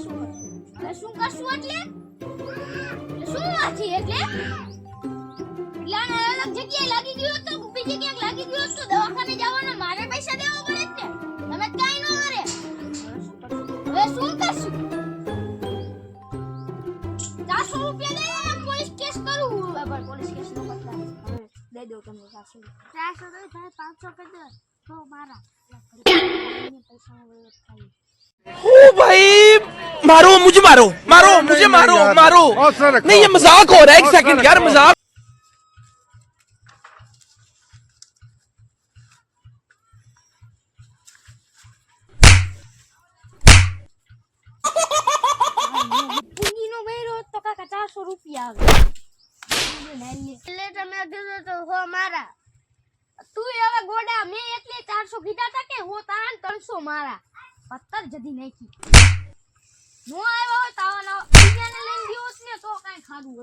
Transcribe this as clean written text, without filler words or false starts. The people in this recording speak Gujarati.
શું કરશું એટલે શું વાથી એટલે અલગ જગ્યાએ લાગી ગયો તો બીજી ક્યાંક લાગી ગયો તો દવાખાને જવાના મારે પૈસા દેવા પડે જ ને તમે કાઈ ન કરે હવે શું કરશું 400 રૂપિયા દે પોલીસ કેસ કરું બાબા પોલીસ કેસ નો પત્તા હવે દે દો તમને 400 તો ભાઈ 500 કરી દે તો મારા પૈસા થાય ओ भाई मारो मुझे मारो नहीं ये मजाक हो रहा है एक सेकंड यार मजाक પુંગીનો બેરો તો કાકા 400 રૂપિયા આવે એટલે તમે કીધું તો હો મારા તું હવે ગોડા મે એટલે 400 કીધા તા કે હો તારા 300 મારા પત્તર જદી નાખી નો આવ્યો હોય તાવાનો બીજાને લઈને ગયો ને તો કાઈ ખાધું